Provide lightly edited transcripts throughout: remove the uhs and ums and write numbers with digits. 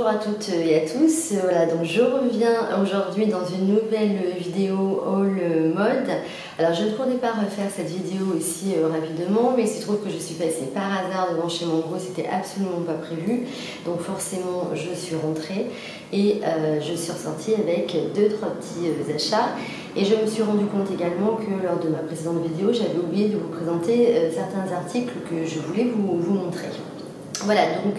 à toutes et à tous, voilà, donc je reviens aujourd'hui dans une nouvelle vidéo haul mode. Alors je ne comptais pas refaire cette vidéo aussi rapidement, mais il se trouve que je suis passée par hasard devant chez Mango, c'était absolument pas prévu, donc forcément je suis rentrée et je suis ressortie avec 2-3 petits achats. Et je me suis rendu compte également que lors de ma précédente vidéo, j'avais oublié de vous présenter certains articles que je voulais vous montrer. Voilà, donc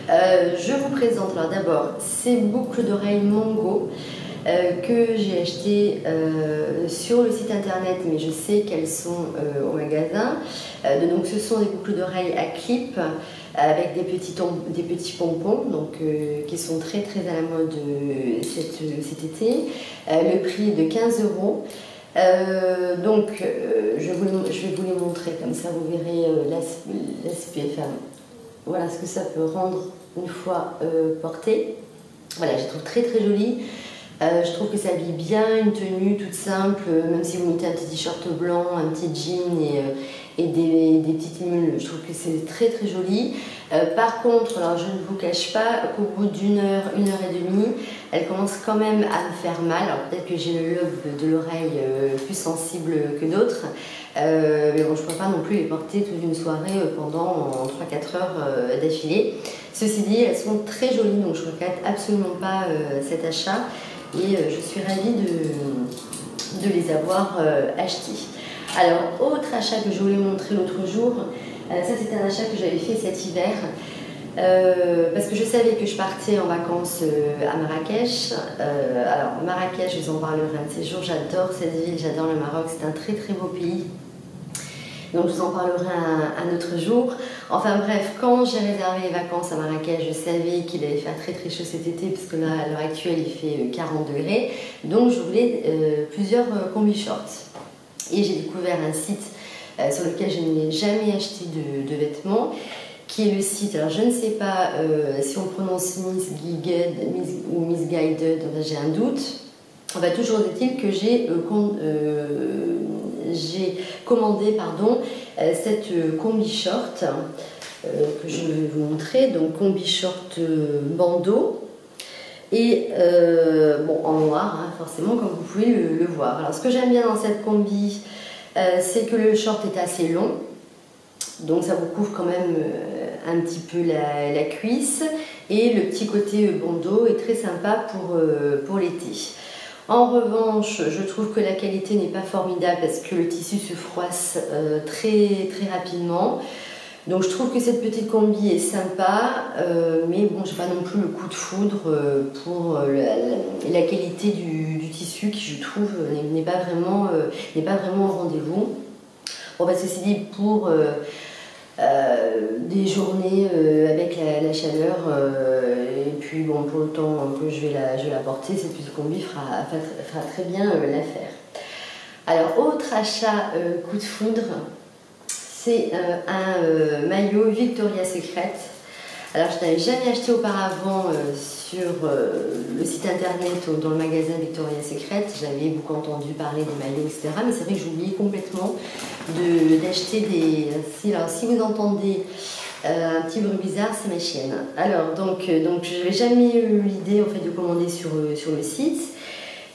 je vous présente alors d'abord ces boucles d'oreilles Mango que j'ai achetées sur le site internet, mais je sais qu'elles sont au magasin. Donc ce sont des boucles d'oreilles à clip avec des petits pompons, donc, qui sont très à la mode cet été. Le prix est de 15 €. Je vais vous les montrer, comme ça vous verrez l'aspect, enfin, voilà ce que ça peut rendre une fois porté. Voilà, je trouve très joli. Je trouve que ça habille bien une tenue toute simple, même si vous mettez un petit t-shirt blanc, un petit jean et des petites mules, je trouve que c'est très joli. Par contre, alors je ne vous cache pas qu'au bout d'une heure et demie, elle commence quand même à me faire mal. Alors peut-être que j'ai le lobe de l'oreille plus sensible que d'autres, mais bon, je ne peux pas non plus les porter toute une soirée pendant 3-4 heures d'affilée. Ceci dit, elles sont très jolies, donc je ne regrette absolument pas cet achat et je suis ravie de les avoir achetées. Alors, autre achat que je voulais montrer l'autre jour, ça c'était un achat que j'avais fait cet hiver parce que je savais que je partais en vacances à Marrakech. Alors Marrakech, je vous en parlerai un de ces jours, j'adore cette ville, j'adore le Maroc, c'est un très beau pays. Donc je vous en parlerai un autre jour. Enfin bref, quand j'ai réservé les vacances à Marrakech, je savais qu'il allait faire très chaud cet été, parce que là, à l'heure actuelle, il fait 40 degrés. Donc je voulais plusieurs combi shorts. Et j'ai découvert un site sur lequel je n'ai jamais acheté de vêtements, qui est le site, alors je ne sais pas si on prononce Misguided ou Misguided, j'ai un doute. Enfin, toujours est-il que j'ai commandé cette combi short que je vais vous montrer, donc combi short bandeau et bon, en noir, hein, forcément, comme vous pouvez le voir. Alors ce que j'aime bien dans cette combi, c'est que le short est assez long, donc ça vous couvre quand même un petit peu la cuisse, et le petit côté bandeau est très sympa pour l'été. En revanche, je trouve que la qualité n'est pas formidable parce que le tissu se froisse très rapidement. Donc je trouve que cette petite combi est sympa, mais bon, j'ai pas non plus le coup de foudre pour la qualité du tissu qui, je trouve, n'est pas vraiment au rendez-vous. Bon, bah, ceci dit, pour des journées avec la chaleur et puis bon, pour le temps que je vais la porter, cette petite combi fera très bien l'affaire. Alors, autre achat coup de foudre, c'est un maillot Victoria's Secret. Alors je n'avais jamais acheté auparavant sur le site internet ou dans le magasin Victoria's Secret. J'avais beaucoup entendu parler des maillots, etc. Mais c'est vrai que j'oubliais complètement d'acheter des... Si vous entendez un petit bruit bizarre, c'est mes chiennes. Alors donc je n'avais jamais eu l'idée en fait de commander sur le site.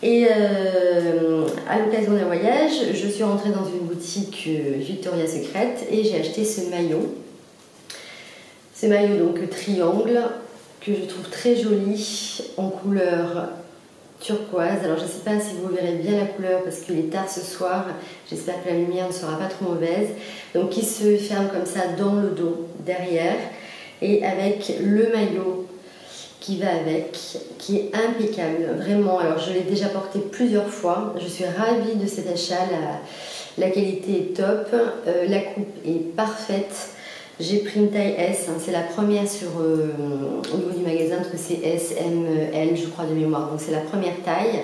Et à l'occasion d'un voyage, je suis rentrée dans une boutique Victoria's Secret et j'ai acheté ce maillot. Ce maillot donc triangle que je trouve très joli en couleur turquoise. Alors je ne sais pas si vous verrez bien la couleur parce qu'il est tard ce soir. J'espère que la lumière ne sera pas trop mauvaise. Donc qui se ferme comme ça dans le dos, derrière, et avec le maillot qui va avec, qui est impeccable, vraiment. Alors je l'ai déjà porté plusieurs fois, je suis ravie de cet achat, la qualité est top, la coupe est parfaite. J'ai pris une taille S, hein, c'est la première au niveau du magasin, parce que c'est S, M, L, je crois de mémoire, donc c'est la première taille.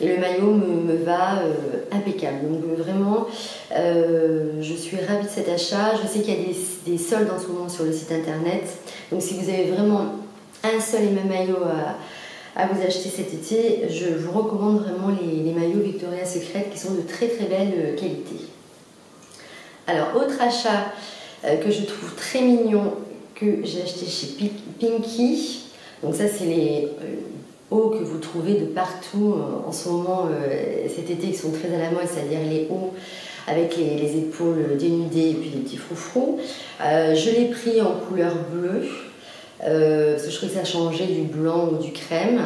Et le maillot me va impeccable, donc vraiment je suis ravie de cet achat. Je sais qu'il y a des soldes en ce moment sur le site internet, donc si vous avez vraiment un seul et même maillot à vous acheter cet été, je vous recommande vraiment les maillots Victoria's Secret qui sont de très belle qualité. Alors, autre achat que je trouve très mignon, que j'ai acheté chez Pinky, Donc ça c'est les hauts que vous trouvez de partout en ce moment cet été qui sont très à la mode, c'est-à-dire les hauts avec les épaules dénudées et puis les petits froufrous. Je l'ai pris en couleur bleue parce que je trouvais que ça changeait du blanc ou du crème.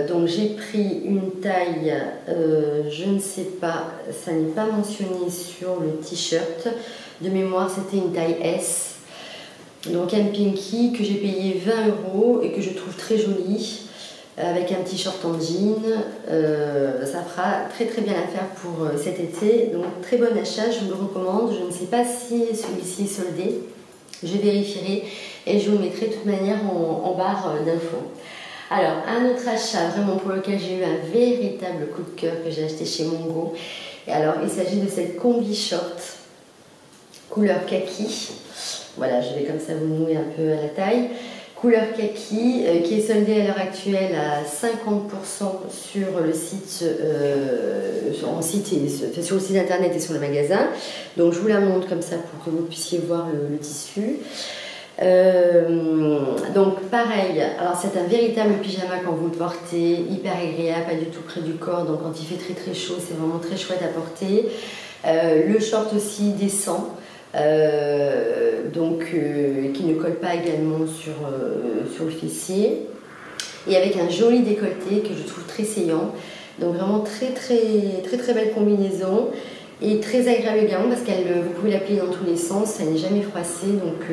Donc j'ai pris une taille, je ne sais pas, ça n'est pas mentionné sur le t-shirt. De mémoire c'était une taille S. Donc un pinky que j'ai payé 20 € et que je trouve très joli. Avec un t-shirt en jean, ça fera très très bien l'affaire pour cet été. Donc très bon achat, je vous le recommande. Je ne sais pas si celui-ci est soldé, je vérifierai et je vous le mettrai de toute manière en barre d'infos. Alors un autre achat vraiment pour lequel j'ai eu un véritable coup de cœur que j'ai acheté chez Mongo. Et alors il s'agit de cette combi short couleur kaki. Voilà, je vais comme ça vous nouer un peu à la taille. Couleur kaki qui est soldée à l'heure actuelle à 50% sur le site, sur le site internet et sur le magasin. Donc je vous la montre comme ça pour que vous puissiez voir le tissu. Donc pareil, alors c'est un véritable pyjama quand vous le portez, hyper agréable, pas du tout près du corps, donc quand il fait très très chaud c'est vraiment très chouette à porter. Le short aussi descend. Qui ne colle pas également sur le fessier et avec un joli décolleté que je trouve très saillant, donc vraiment très belle combinaison et très agréable également parce que vous pouvez la plier dans tous les sens, elle n'est jamais froissée, donc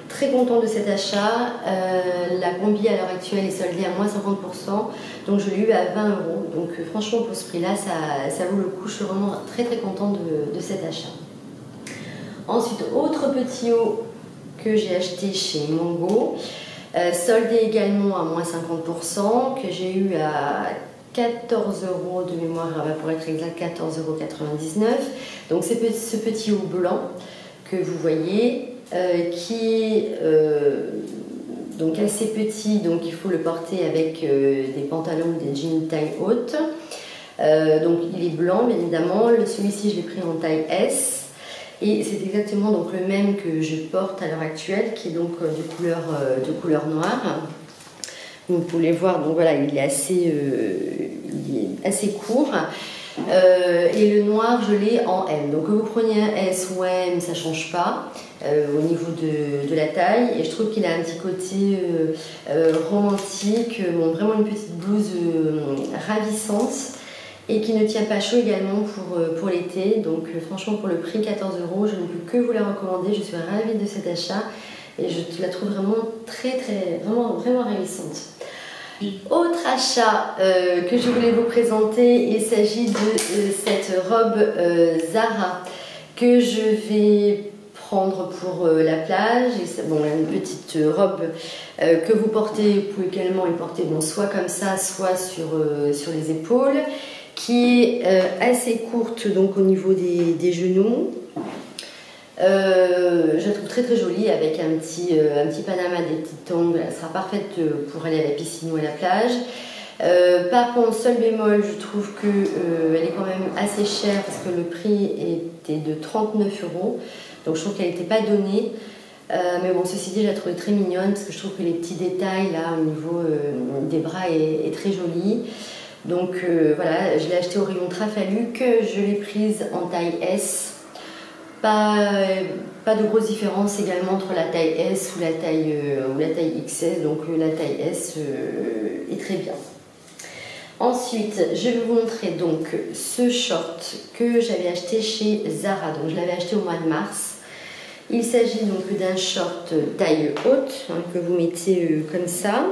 très contente de cet achat. La combi à l'heure actuelle est soldée à moins 50%, donc je l'ai eu à 20 €, donc franchement pour ce prix là ça vaut le coup, je suis vraiment très contente de cet achat. Ensuite, autre petit haut que j'ai acheté chez Mongo, soldé également à moins 50%, que j'ai eu à 14 € de mémoire, pour être exact 14,99 €. Donc c'est ce petit haut blanc que vous voyez, qui est donc assez petit, donc il faut le porter avec des pantalons ou des jeans taille haute. Donc il est blanc bien évidemment, celui-ci je l'ai pris en taille S. Et c'est exactement donc le même que je porte à l'heure actuelle, qui est donc de couleur noire. Vous pouvez voir, donc voilà, il est assez court. Et le noir, je l'ai en M. Donc que vous preniez un S ou un M, ça ne change pas au niveau de la taille. Et je trouve qu'il a un petit côté romantique, bon, vraiment une petite blouse ravissante. Et qui ne tient pas chaud également pour l'été. Donc franchement pour le prix 14 €, je ne peux que vous la recommander. Je suis ravie de cet achat et je la trouve vraiment vraiment ravissante. Autre achat que je voulais vous présenter, il s'agit de cette robe Zara que je vais prendre pour la plage. Bon, une petite robe que vous portez, vous pouvez également les porter soit comme ça, soit sur les épaules, qui est assez courte donc au niveau des genoux. Je la trouve très jolie avec un petit panama, des petites ongles. Elle sera parfaite pour aller à la piscine ou à la plage. Par contre, seul bémol, je trouve qu'elle est quand même assez chère parce que le prix était de 39 €. Donc je trouve qu'elle n'était pas donnée. Mais bon, ceci dit, je la trouvais très mignonne parce que je trouve que les petits détails là au niveau des bras est très joli. Donc voilà, je l'ai acheté au rayon Trafalluc, je l'ai prise en taille S. Pas de grosse différence également entre la taille S ou la taille XS, donc la taille S est très bien. Ensuite, je vais vous montrer donc ce short que j'avais acheté chez Zara, donc je l'avais acheté au mois de mars. Il s'agit donc d'un short taille haute que vous mettez comme ça.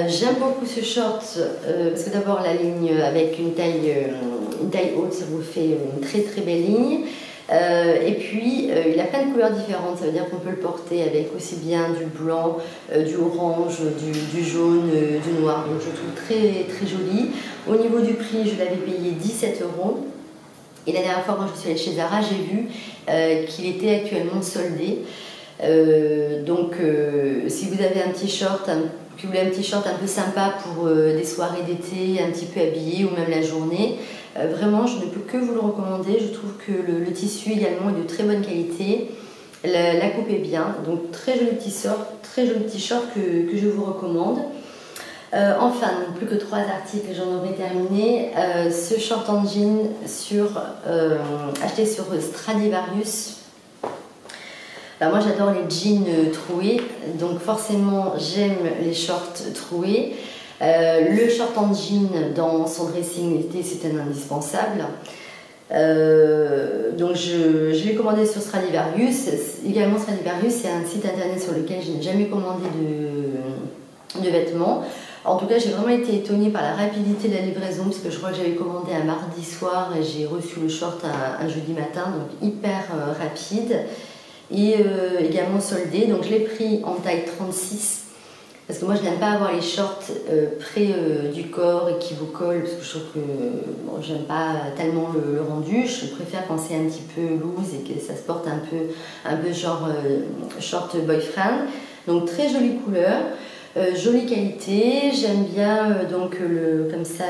J'aime beaucoup ce short parce que d'abord la ligne avec une taille haute, ça vous fait une très belle ligne. Et puis il a plein de couleurs différentes, ça veut dire qu'on peut le porter avec aussi bien du blanc, du orange, du jaune, du noir, donc je trouve très joli. Au niveau du prix, je l'avais payé 17 €. Et la dernière fois quand je suis allée chez Zara, j'ai vu qu'il était actuellement soldé. Donc si vous avez un t-shirt, que vous voulez un t-shirt un peu sympa pour des soirées d'été, un petit peu habillé ou même la journée, vraiment je ne peux que vous le recommander. Je trouve que le tissu également est de très bonne qualité. La coupe est bien, donc très joli petit short que je vous recommande. Enfin, donc plus que 3 articles, j'en aurai terminé. Ce short en jean acheté sur Stradivarius. Alors moi j'adore les jeans troués, donc forcément j'aime les shorts troués. Le short en jean dans son dressing été, c'est un indispensable. Donc je l'ai commandé sur Stradivarius. Également Stradivarius, c'est un site internet sur lequel je n'ai jamais commandé de vêtements. En tout cas, j'ai vraiment été étonnée par la rapidité de la livraison, parce que je crois que j'avais commandé un mardi soir et j'ai reçu le short un jeudi matin, donc hyper rapide. Et également soldé, donc je l'ai pris en taille 36, parce que moi je n'aime pas avoir les shorts près du corps et qui vous collent, parce que je trouve que bon, j'aime pas tellement le rendu. Je préfère quand c'est un petit peu loose et que ça se porte un peu genre short boyfriend. Donc très jolie couleur. Jolie qualité, j'aime bien comme ça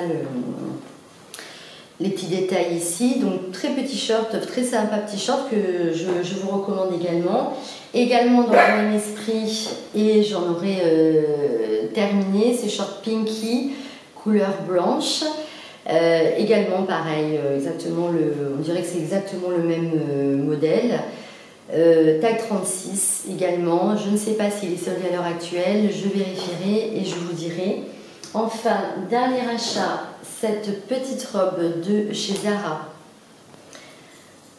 les petits détails ici. Donc très petit short, très sympa petit short que je vous recommande également. Également dans le même esprit, et j'en aurai terminé, ces shorts Pinky couleur blanche. Également pareil, on dirait que c'est exactement le même modèle. Taille 36 également, je ne sais pas s'il est soldé à l'heure actuelle, je vérifierai et je vous dirai. Enfin, dernier achat, cette petite robe de chez Zara,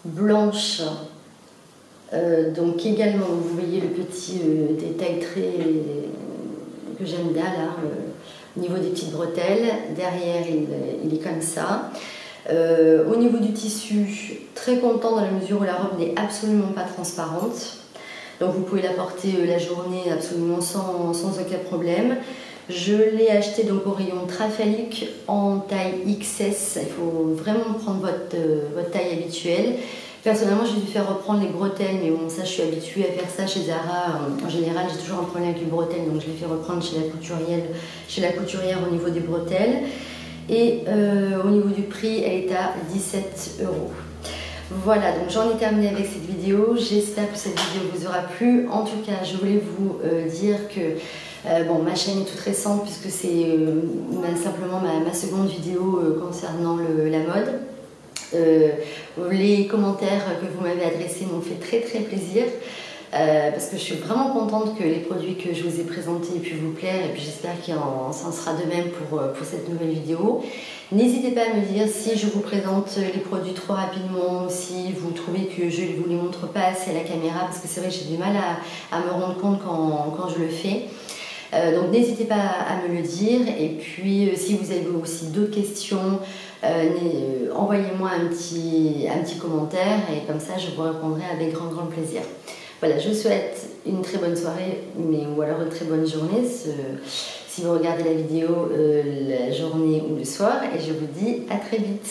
blanche, donc également, vous voyez le petit détail que j'aime bien là, au niveau des petites bretelles, derrière il est comme ça. Au niveau du tissu, très content dans la mesure où la robe n'est absolument pas transparente. Donc vous pouvez la porter la journée absolument sans aucun problème. Je l'ai acheté donc au rayon Trafalgar en taille XS. Il faut vraiment prendre votre taille habituelle. Personnellement, j'ai dû faire reprendre les bretelles, mais bon, ça je suis habituée à faire ça chez Zara. En général, j'ai toujours un problème avec les bretelles, donc je l'ai fait reprendre chez la couturière au niveau des bretelles. Et au niveau du prix, elle est à 17 €. Voilà, donc j'en ai terminé avec cette vidéo. J'espère que cette vidéo vous aura plu. En tout cas, je voulais vous dire que bon, ma chaîne est toute récente puisque c'est simplement ma seconde vidéo concernant la mode. Les commentaires que vous m'avez adressés m'ont fait très très plaisir. Parce que je suis vraiment contente que les produits que je vous ai présentés aient pu vous plaire, et puis j'espère qu'il en sera de même pour cette nouvelle vidéo. N'hésitez pas à me dire si je vous présente les produits trop rapidement, si vous trouvez que je ne vous les montre pas assez à la caméra, parce que c'est vrai que j'ai du mal à me rendre compte quand je le fais. Donc n'hésitez pas à me le dire, et puis si vous avez aussi d'autres questions, envoyez-moi un petit commentaire, et comme ça je vous répondrai avec grand plaisir. Voilà, je vous souhaite une très bonne soirée, ou alors une très bonne journée si vous regardez la vidéo la journée ou le soir, et je vous dis à très vite.